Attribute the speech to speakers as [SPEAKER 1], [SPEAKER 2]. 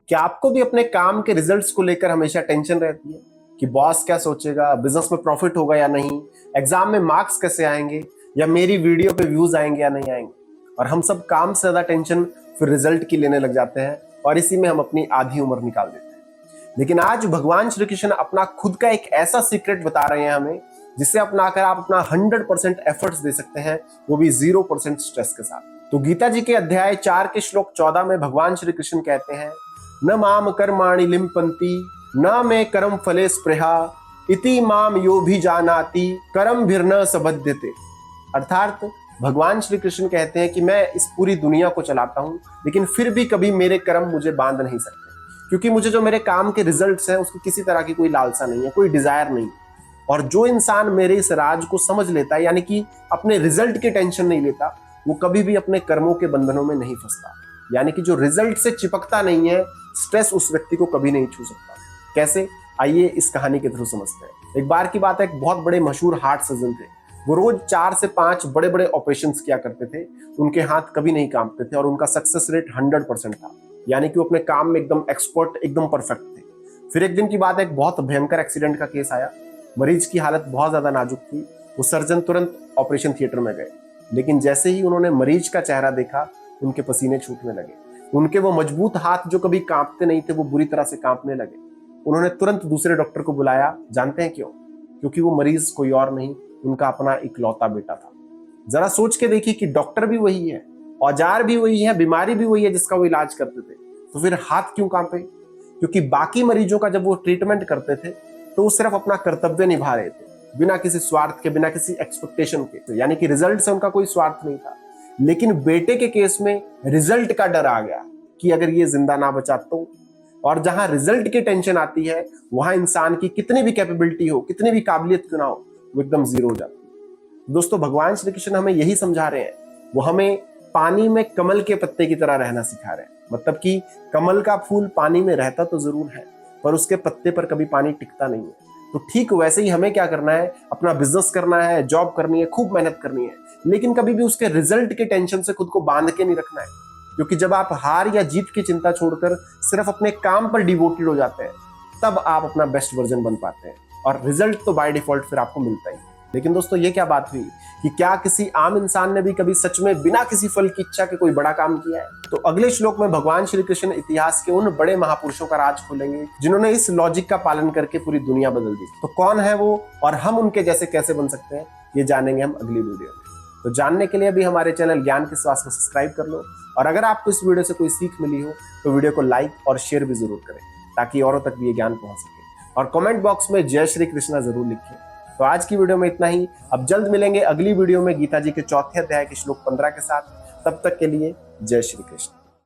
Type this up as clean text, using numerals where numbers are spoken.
[SPEAKER 1] क्या आपको भी अपने काम के रिजल्ट्स को लेकर हमेशा टेंशन रहती है कि बॉस क्या सोचेगा, बिजनेस में प्रॉफिट होगा या नहीं, एग्जाम में मार्क्स कैसे आएंगे, या मेरी वीडियो पे व्यूज आएंगे या नहीं आएंगे? और हम सब काम से ज्यादा टेंशन फिर रिजल्ट की लेने लग जाते हैं और इसी में हम अपनी आधी उम्र निकाल देते हैं। लेकिन आज भगवान श्री कृष्ण अपना खुद का एक ऐसा सीक्रेट बता रहे हैं हमें, जिसे अपनाकर आप अपना 100% एफर्ट्स दे सकते हैं, वो भी 0% स्ट्रेस के साथ। तो गीता जी के अध्याय 4 के श्लोक 14 में भगवान श्री कृष्ण कहते हैं, न माम कर्माणि लिम्पन्ति न मे कर्म फले स्पृहा इति माम यो भी जानाति कर्म भिर्न सबध्यते। अर्थात भगवान श्री कृष्ण कहते हैं कि मैं इस पूरी दुनिया को चलाता हूं, लेकिन फिर भी कभी मेरे कर्म मुझे बांध नहीं सकते, क्योंकि मुझे जो मेरे काम के रिजल्ट्स हैं उसकी किसी तरह की कोई लालसा नहीं है, कोई डिजायर नहीं। और जो इंसान मेरे इस राज को समझ लेता है, यानी कि अपने रिजल्ट की टेंशन नहीं लेता, वो कभी भी अपने कर्मों के बंधनों में नहीं फंसता। यानी कि जो रिजल्ट से चिपकता नहीं है, स्ट्रेस उस व्यक्ति को कभी नहीं छू सकता। कैसे? आइए इस कहानी के थ्रू समझते हैं। एक बार की बात है, एक बहुत बड़े मशहूर हार्ट सर्जन थे। वो रोज 4 से 5 बड़े बड़े ऑपरेशन किया करते थे। उनके हाथ कभी नहीं कांपते थे और उनका सक्सेस रेट 100% था। यानी कि वो अपने काम में एकदम एक्सपर्ट, एकदम परफेक्ट थे। फिर एक दिन की बात है, एक बहुत भयंकर एक्सीडेंट का केस आया। मरीज की हालत बहुत ज्यादा नाजुक थी। वो सर्जन तुरंत ऑपरेशन थिएटर में गए, लेकिन जैसे ही उन्होंने मरीज का चेहरा देखा, उनके पसीने छूटने लगे। उनके वो मजबूत हाथ जो कभी कांपते नहीं थे, वो बुरी तरह से कांपने लगे। उन्होंने तुरंत दूसरे डॉक्टर को बुलाया। जानते हैं क्यों? क्योंकि वो मरीज कोई और नहीं, उनका अपना इकलौता बेटा था। जरा सोच के देखिए कि डॉक्टर भी वही है, औजार भी वही है, बीमारी भी वही है जिसका वो इलाज करते थे, तो फिर हाथ क्यों कांपे? क्योंकि बाकी मरीजों का जब वो ट्रीटमेंट करते थे तो वो सिर्फ अपना कर्तव्य निभा रहे थे, बिना किसी स्वार्थ के, बिना किसी एक्सपेक्टेशन के, यानी कि रिजल्ट से उनका कोई स्वार्थ नहीं था। लेकिन बेटे के केस में रिजल्ट का डर आ गया कि अगर ये जिंदा ना बचा तो। और जहां रिजल्ट की टेंशन आती है, वहां इंसान की कितनी भी कैपेबिलिटी हो, कितनी भी काबिलियत क्यों ना हो, वो एकदम जीरो हो जाती है। दोस्तों, भगवान श्री कृष्ण हमें यही समझा रहे हैं। वो हमें पानी में कमल के पत्ते की तरह रहना सिखा रहे हैं। मतलब कि कमल का फूल पानी में रहता तो जरूर है, पर उसके पत्ते पर कभी पानी टिकता नहीं है। तो ठीक वैसे ही हमें क्या करना है, अपना बिजनेस करना है, जॉब करनी है, खूब मेहनत करनी है, लेकिन कभी भी उसके रिजल्ट के टेंशन से खुद को बांध के नहीं रखना है। क्योंकि जब आप हार या जीत की चिंता छोड़कर सिर्फ अपने काम पर डिवोटेड हो जाते हैं, तब आप अपना बेस्ट वर्जन बन पाते हैं, और रिजल्ट तो बाय डिफॉल्ट फिर आपको मिलता ही। लेकिन दोस्तों, ये क्या बात हुई कि क्या किसी आम इंसान ने भी कभी सच में बिना किसी फल की इच्छा के कोई बड़ा काम किया है? तो अगले श्लोक में भगवान श्री कृष्ण इतिहास के उन बड़े महापुरुषों का राज खोलेंगे जिन्होंने इस लॉजिक का पालन करके पूरी दुनिया बदल दी। तो कौन है वो, और हम उनके जैसे कैसे बन सकते हैं, ये जानेंगे हम अगली वीडियो में। तो जानने के लिए भी हमारे चैनल ज्ञान के स्वास्थ्य को सब्सक्राइब कर लो, और अगर आपको इस वीडियो से कोई सीख मिली हो तो वीडियो को लाइक और शेयर भी जरूर करें, ताकि औरों तक भी ये ज्ञान पहुंच सके। और कमेंट बॉक्स में जय श्री कृष्णा जरूर लिखें। तो आज की वीडियो में इतना ही। अब जल्द मिलेंगे अगली वीडियो में गीता जी के 4थे अध्याय के श्लोक 15 के साथ। तब तक के लिए जय श्री कृष्ण।